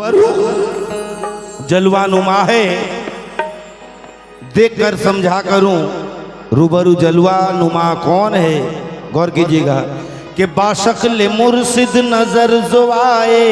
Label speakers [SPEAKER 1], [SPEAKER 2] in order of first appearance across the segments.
[SPEAKER 1] रूबरू जलवा नुमा है, देख कर समझा करूं रूबरू जलवा नुमा कौन है। गौर कीजिएगा कि बाशक्ल मुर्शिद नजर जो आए,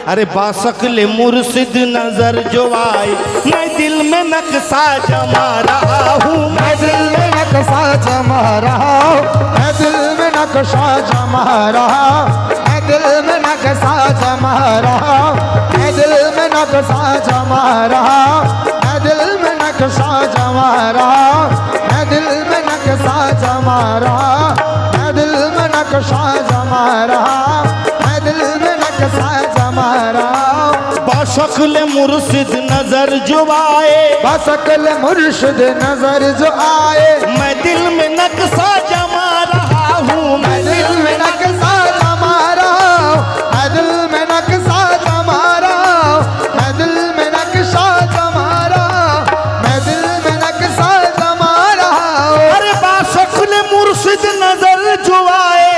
[SPEAKER 1] अरे बाशक्ल मुर्शिद नजर जो आए, मैं दिल में नक्शा जमा रहा हूँ,
[SPEAKER 2] मैं दिल में नक्शा जमा रहा हूँ, मैं दिल में नक्शा जमा रहा हूँ, मैं दिल में नक्शा जमा रहा हूँ, मैं दिल में नक्शा जमा रहा हूँ, मैं दिल में नक्शा जमा रहा हूँ, मैं दिल में नक्शा जमा रहा हूँ, मैं दिल में नक्शा जमा रहा हूँ, मैं दिल में नक्शा जमा रहा हूँ।
[SPEAKER 1] बाशक्ल मुर्शिद नजर जो आए,
[SPEAKER 2] बाशक्ल मुर्शिद नजर जो आए,
[SPEAKER 1] मैं दिल में नक्शा जमा रहा हूँ,
[SPEAKER 2] मैं दिल में नक्शा जमा रहा हूँ, मैं दिल में नक्शा जमा रहा हूँ, मैं दिल में नक्शा जमा रहा हूँ, मैं दिल में नक्शा जमा रहा हूँ।
[SPEAKER 1] अरे बाशक्ल मुर्शिद नजर जो आए,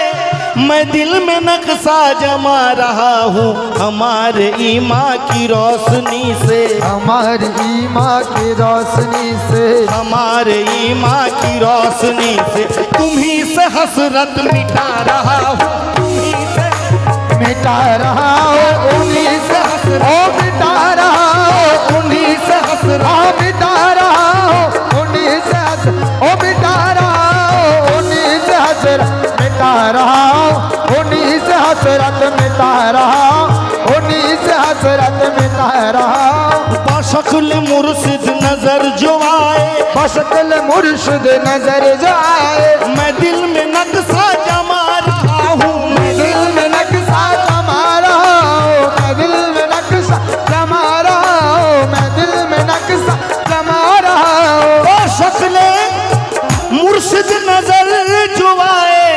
[SPEAKER 1] मैं दिल में नक्शा जमा रहा हूँ, हमारे ईमान की रोशनी से,
[SPEAKER 2] हमारी ईमान की रोशनी से,
[SPEAKER 1] हमारे ईमान की रोशनी से तुम्ही से हसरत मिटा रहा हूँ, तुम्ही से
[SPEAKER 2] मिटा रहा हूँ, उन्हीं से ओ मिटा रहा हूँ,
[SPEAKER 1] उन्हीं से हसरत,
[SPEAKER 2] ओ मिटा रहा हूँ, उन्हीं से ओ मिटा रहा हूँ, उन्हीं से हसरत मिटा रहा हूँ, उन्हीं से हसरत मिटा रहा हूँ, उन्हीं से हसरत मिटा रहा हूँ।
[SPEAKER 1] बाशक्ल मुर्शिद नजर जो आए,
[SPEAKER 2] बाशक्ल मुर्शिद नजर जो आए,
[SPEAKER 1] मैं दिल में नक्शा जमा रहा हूँ,
[SPEAKER 2] मैं दिल में नक्शा जमा रहा हूँ, मैं दिल में नक्शा जमा रहा हूँ, मैं दिल में नक्शा जमा रहा हूँ।
[SPEAKER 1] बाशक्ल मुर्शिद नजर जो आए,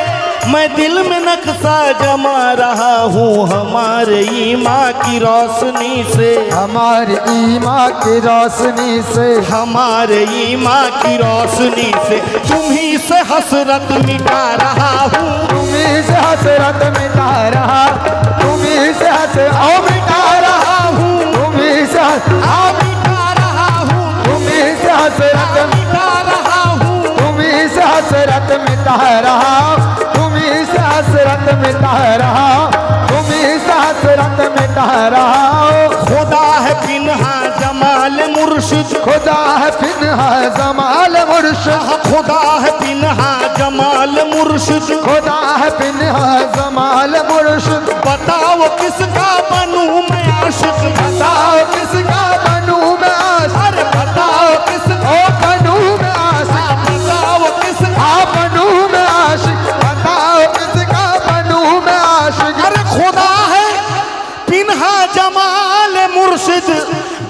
[SPEAKER 1] मैं दिल में नक्शा जमा रहा हूँ, हमारे ईमान की रोशनी से,
[SPEAKER 2] हमारी ईमान की रोशनी से,
[SPEAKER 1] हमारे ईमान की रोशनी से तुम्ही से हसरत मिटा रहा हूँ,
[SPEAKER 2] तुम्हीं से हसरत मिटा रहा, तुम्हीं से हसरत मिटा रहा हूँ, तुम्हीं से
[SPEAKER 1] मिटा रहा हूँ,
[SPEAKER 2] तुम्हीं से हसरत
[SPEAKER 1] मिटा रहा हूँ,
[SPEAKER 2] तुम्हीं से हसरत मिटा रहा, तुम्हीं से हसरत मिटा रहा, तुम्हीं से हसरत मिटा रहा।
[SPEAKER 1] खुदा है पिन्हा जमाल मुर्शिद,
[SPEAKER 2] खुदा है पिन्हा जमाल मुर्शिद,
[SPEAKER 1] खुदा है पिन्हा जमाल मुर्शिद,
[SPEAKER 2] खुदा है पिन्हा जमाल मुर्शिद।
[SPEAKER 1] बताओ किसका बनूं मैं आशिक,
[SPEAKER 2] बताओ किसका बनूं मैं आशिक,
[SPEAKER 1] अरे बताओ किसका,
[SPEAKER 2] ओ बनूं मैं आशिक,
[SPEAKER 1] बताओ किसका,
[SPEAKER 2] बनूं मैं आशिक, बताओ किसका बनूं मैं आशिक।
[SPEAKER 1] अरे खुदा है पिन्हा जमाल मुर्शिद,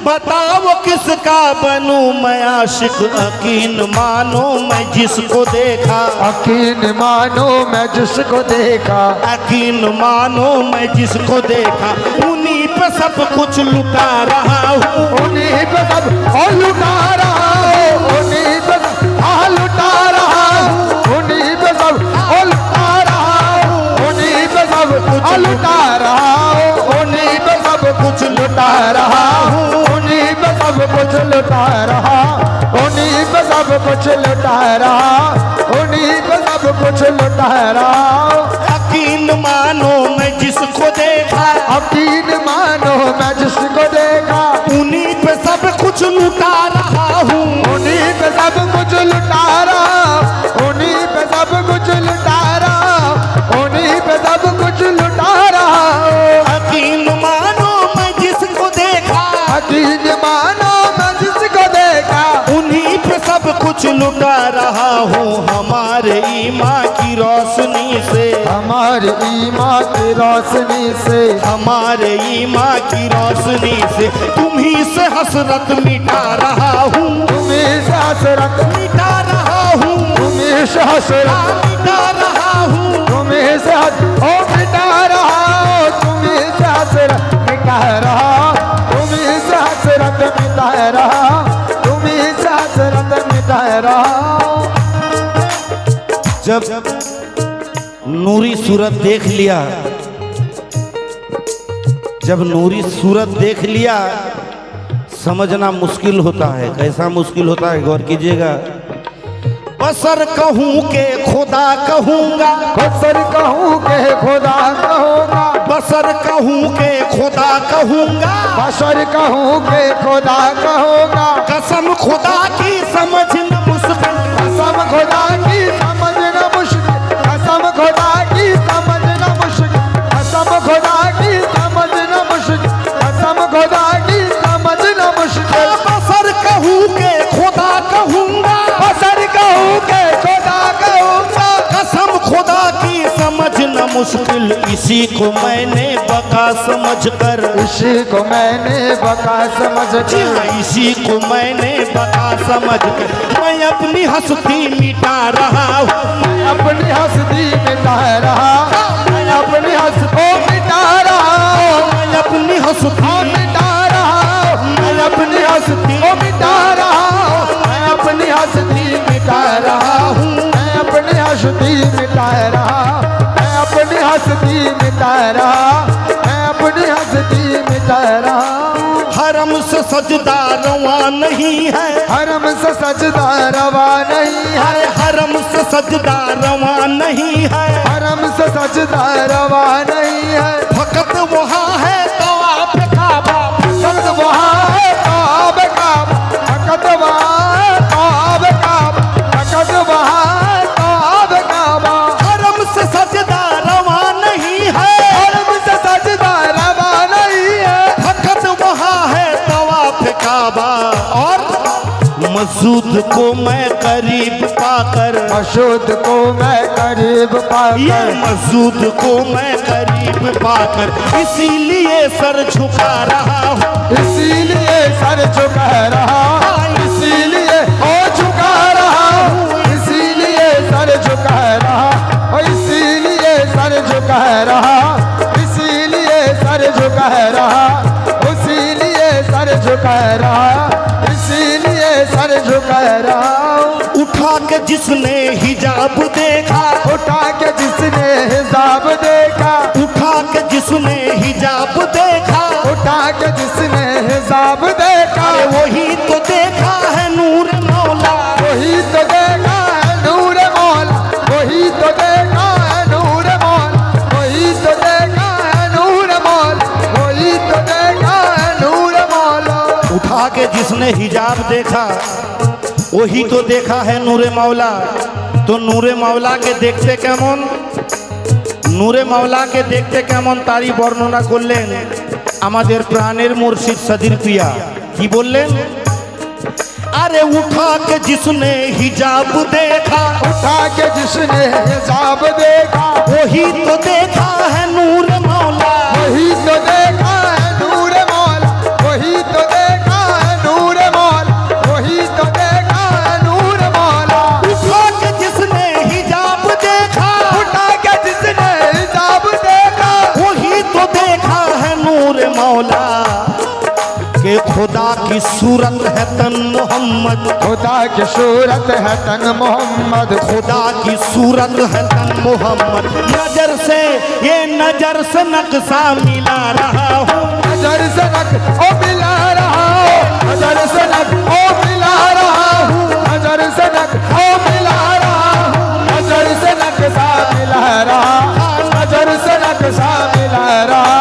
[SPEAKER 1] बताओ किसका बनूं मैं आशिक। यकीन मानो मैं जिसको देखा,
[SPEAKER 2] यकीन मानो मैं जिसको देखा,
[SPEAKER 1] यकीन मानो मैं जिसको देखा, उन्हीं पे सब कुछ लुटा रहा हूँ,
[SPEAKER 2] उन्हीं पे सब लुटा रहा हूँ, उन्हीं पे सब लुटा रहा हूँ, उन्हीं पे सब लुटा रहा हूँ, उन्हीं पे सब कुछ लुटा रहा हूँ, उन्हीं पे सब कुछ लुटा रहा हूँ, उन्हीं पे सब कुछ लुटा रहा, उन्हीं पे सब कुछ लुटा रहा, उन्हीं पे सब कुछ लुटा रहा।
[SPEAKER 1] यकीन मानो मैं जिसको देखा,
[SPEAKER 2] यकीन मानो मैं जिसको देखा,
[SPEAKER 1] उन्हीं पे सब कुछ लुटा रहा हूँ,
[SPEAKER 2] उन्हीं पे सब कुछ लुटा रहा, उन्हीं पे सब कुछ लुटा रहा, उन्हीं पे सब कुछ लुटा रहा।
[SPEAKER 1] यकीन मानो मैं जिसको देखा,
[SPEAKER 2] यकीन मानो मैं जिसको देखा,
[SPEAKER 1] उन्हीं पे सब कुछ लुटा रहा हूँ, हमारे ईमान की रोशनी से,
[SPEAKER 2] हमारी ईमान की रोशनी से,
[SPEAKER 1] हमारे ईमान की रोशनी से तुम्ही से हसरत मिटा रहा हूँ,
[SPEAKER 2] तुम्हीं से हसरत
[SPEAKER 1] मिटा रहा हूँ,
[SPEAKER 2] तुम्हीं से हसरत
[SPEAKER 1] मिटा रहा हूँ,
[SPEAKER 2] तुम्हीं से मिटा रहा, तुम्हीं से हसरत मिटा रहा, तुम्हीं से हसरत मिटा रहा, तुम्हीं से हसरत मिटा रहा।
[SPEAKER 1] जब नूरी सूरत देख लिया, जब नूरी सूरत देख लिया समझना मुश्किल होता है। कैसा मुश्किल होता है गौर कीजिएगा। बसर कहूँ के खुदा कहूँगा,
[SPEAKER 2] बसर कहूँ के खुदा कहूँगा,
[SPEAKER 1] बसर कहूँ के खुदा कहूँगा,
[SPEAKER 2] बसर कहूँ के खुदा कहूँगा।
[SPEAKER 1] कसम खुदा की समझना मुश्किल,
[SPEAKER 2] कसम खुदा की समझना मुश्किल, कसम खुदा की समझना मुश्किल, कसम खुदा की समझना मुश्किल, कसम खुदा की समझना मुश्किल।
[SPEAKER 1] बसर कहूँ के खुदा कहूँगा,
[SPEAKER 2] बसर कहूँ के खुदा कहूँगा,
[SPEAKER 1] कसम खुदा की समझना मुश्किल। इसी को मैंने बका समझकर,
[SPEAKER 2] इसी को मैंने बका समझ
[SPEAKER 1] जी हाँ, इसी को मैंने बका समझकर मैं अपनी हंसती मिटा रहा हूँ,
[SPEAKER 2] मैं अपनी हंसती मिटा रहा, मैं अपनी हंसती मिटा रहा,
[SPEAKER 1] मैं अपनी हंसती
[SPEAKER 2] मिटा रहा, मैं अपनी हंसती मिटा रहा, मैं अपनी हंसती मिटा रहा हूँ, मैं अपनी हंसती मिटा रहा, मैं अपनी हंसती मिटा रहा, मैं अपनी हंसती मिटा रहा।
[SPEAKER 1] हरम से सजदा रवा नहीं है,
[SPEAKER 2] हरम से सजदा रवा नहीं है,
[SPEAKER 1] अरे हरम से सजदा रवा नहीं है,
[SPEAKER 2] हरम से सजदा रवा नहीं है।
[SPEAKER 1] फकत वहाँ है तवाफ काबा,
[SPEAKER 2] फकत वहाँ है तवाब काबा, फकत वहाँ है तवाब काबा, फकत वहाँ है तवाब काबा।
[SPEAKER 1] हरम से सजदा रवा नहीं है,
[SPEAKER 2] हरम से सजदा रवा नहीं है,
[SPEAKER 1] फकत वहाँ है तवाफ काबा। और मसूद को मैं करीब पाकर,
[SPEAKER 2] मसूद को मैं करीब
[SPEAKER 1] ये
[SPEAKER 2] पाकर,
[SPEAKER 1] मसूद को मैं करीब पाकर इसीलिए सर झुका रहा हूँ,
[SPEAKER 2] इसीलिए सर झुका रहा, इसीलिए ओ झुका रहा हूँ, इसीलिए सर झुका रहा, ओ इसीलिए सर झुका रहा, इसीलिए सर झुका रहा, इसीलिए सर झुका रहा, इसीलिए सर झुका रहा।
[SPEAKER 1] उठा के जिसने हिजाब देखा,
[SPEAKER 2] उठा के जिसने हिजाब देखा,
[SPEAKER 1] उठा के जिसने हिजाब देखा,
[SPEAKER 2] उठा के जिसने हिजाब देखा,
[SPEAKER 1] अरे वही तो देखा है नूर मौला,
[SPEAKER 2] वही तो देखा है नूर मौला, वही तो देखा है नूर मौला, वही तो देखा है नूर मौला, वही तो देखा है नूर मौला।
[SPEAKER 1] उठा के जिसने हिजाब देखा वही तो देखा है नूरे मौला। तो नूरे मौला के देखते কেমন, নূরে মাওলাকে দেখতে কেমন তারই বর্ণনা করলেন আমাদের প্রাণের মুর্শিদ সদির পিয়া। কি বললেন? अरे उठा के जिसने हिजाब देखा,
[SPEAKER 2] उठा के जिसने हिजाब देखा,
[SPEAKER 1] वही तो देखा है नूर मौला,
[SPEAKER 2] वही तो देखा है नूर मौला, वही तो देखा है नूर मौला, वही तो देखा है नूर मौला।
[SPEAKER 1] उठा के जिसने हिजाब देखा,
[SPEAKER 2] उठा के जिसने हिजाब देखा,
[SPEAKER 1] वही तो देखा है नूर मौला के खुदा की सूरत है तन मोहम्मद,
[SPEAKER 2] खुदा की सूरत है तन मोहम्मद,
[SPEAKER 1] खुदा की सूरत है तन मोहम्मद। नजर से ये नजर से नक्शा मिला रहा हूँ,
[SPEAKER 2] नजर से नक ओ मिला रहा हूँ, नजर से नक ओ मिला रहा हूँ, नजर से नक ओ मिला रहा हूँ, नजर से नक्शा मिला रहा, नजर से नक्शा मिला रहा,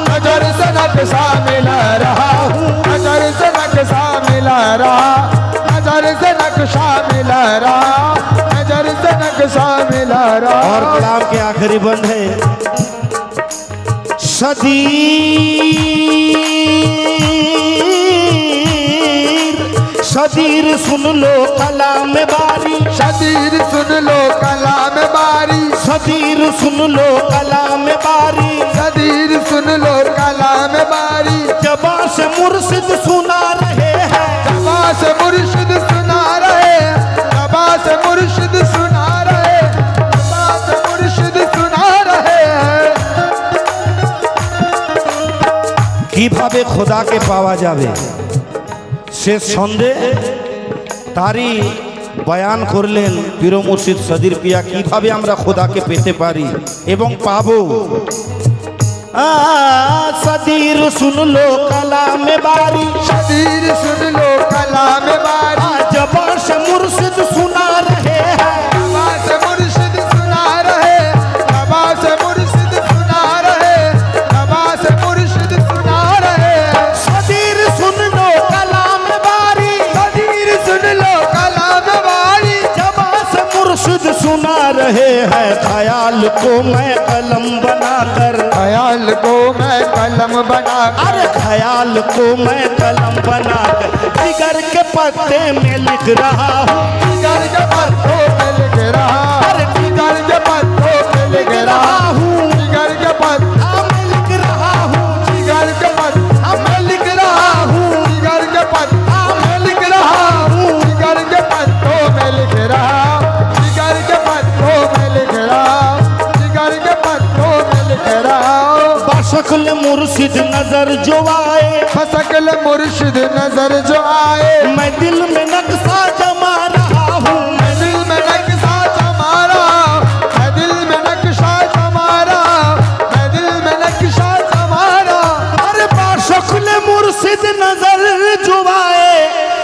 [SPEAKER 2] नजर से नक्शा मिला रहा हूँ, नजर से नक्शा मिला रहा, नजर से नक्शा मिला रहा, नजर से नक्शा मिला रहा।
[SPEAKER 1] और कलाम के आखिरी बंद है शदीर सुन लो कलाम बारी,
[SPEAKER 2] शदीर सुन लो कलाम बारी,
[SPEAKER 1] शदीर सुन लो कलाम बारी,
[SPEAKER 2] शदीर सुन लो कलाम बारी।
[SPEAKER 1] जबा से मुर्शिद सुना रहे हैं,
[SPEAKER 2] जबा से मुर्शिद सुना रहे, जबा से मुर्शिद सुना रहे, जबा से मुर्शिद सुना रहे हैं।
[SPEAKER 1] কিভাবে খোদাকে পাওয়া যাবে সে সন্দেহ তারই বয়ান করলেন পীর মুর্শিদ সদির পিয়া। কিভাবে আমরা খোদাকে পেতে পারি এবং পাবো सदीर सुन लो कलाम बारी,
[SPEAKER 2] शदीर सुन लो कलाम बारी,
[SPEAKER 1] जबा से मुर्शिद सुना रहे हैं,
[SPEAKER 2] जबा से मुर्शिद सुना रहे, जबा से मुर्शिद सुना रहे, जबा से मुर्शिद सुना रहे।
[SPEAKER 1] सदीर सुन लो कलाम बारी,
[SPEAKER 2] शदीर सुन लो कलाम बारी,
[SPEAKER 1] जबा से मुर्शिद सुना रहे हैं। ख्याल को मैं कलम बनाकर,
[SPEAKER 2] ख्याल को मैं कलम बना,
[SPEAKER 1] अरे ख्याल को मैं कलम बनाकर जिगर के पत्ते में लिख रहा हूँ,
[SPEAKER 2] जिगर के पत्तों पे लिख रहा,
[SPEAKER 1] अरे
[SPEAKER 2] जिगर के पत्तों पे लिख रहा हूँ, जिगर के पत्तों
[SPEAKER 1] मैं लिख रहा हूँ,
[SPEAKER 2] जिगर के पत्तों में लिख रहा हूँ, जिगर के पत्तों में लिख रहा हूँ, जिगर के पत्तों में लिख रहा, जिगर के पत्तों में लिख रहा, जिगर के पत्तों में लिख रहा।
[SPEAKER 1] बशक्ल मुर्शिद नजर जो आए,
[SPEAKER 2] फसकल मुर्शिद नजर जो आए,
[SPEAKER 1] मैं दिल में नक्शा जमा रहा हूँ,
[SPEAKER 2] मैं दिल में नक्शा जमा रहा, मैं दिल में नक्शा जमा रहा, मैं दिल में नक्शा जमा रहा।
[SPEAKER 1] अरे बशक्ल मुर्शिद नजर जो आए,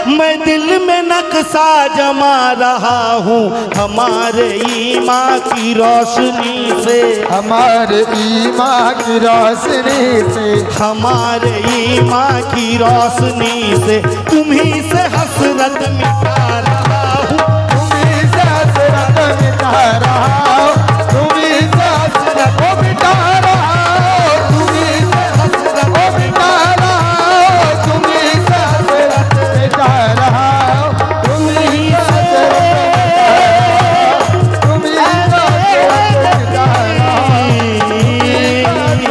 [SPEAKER 1] मैं दिल में नक्शा जमा रहा हूँ। हमारे ईमान की रोशनी से,
[SPEAKER 2] हमारे ईमान की रोशनी से,
[SPEAKER 1] हमारे ईमान की रोशनी से तुम्ही से हसरत मिटा रहा हूँ,
[SPEAKER 2] तुम्हीं से हसरत मिटा रहा हूँ, तुम्हीं से हसरत को मिटा रहा हूँ, तुम्हीं से हसरत को मिटा रहा हूँ, तुम्हीं से हसरत मिटा रहा हूँ, तुम्हीं से हसरत मिटा रहा हूँ,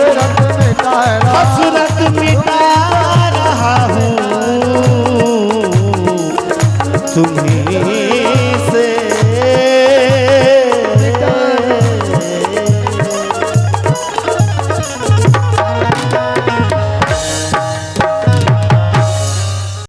[SPEAKER 2] हसरत मिटा रहा हूँ,
[SPEAKER 1] हसरत मिटा रहा हूँ, तुम्ही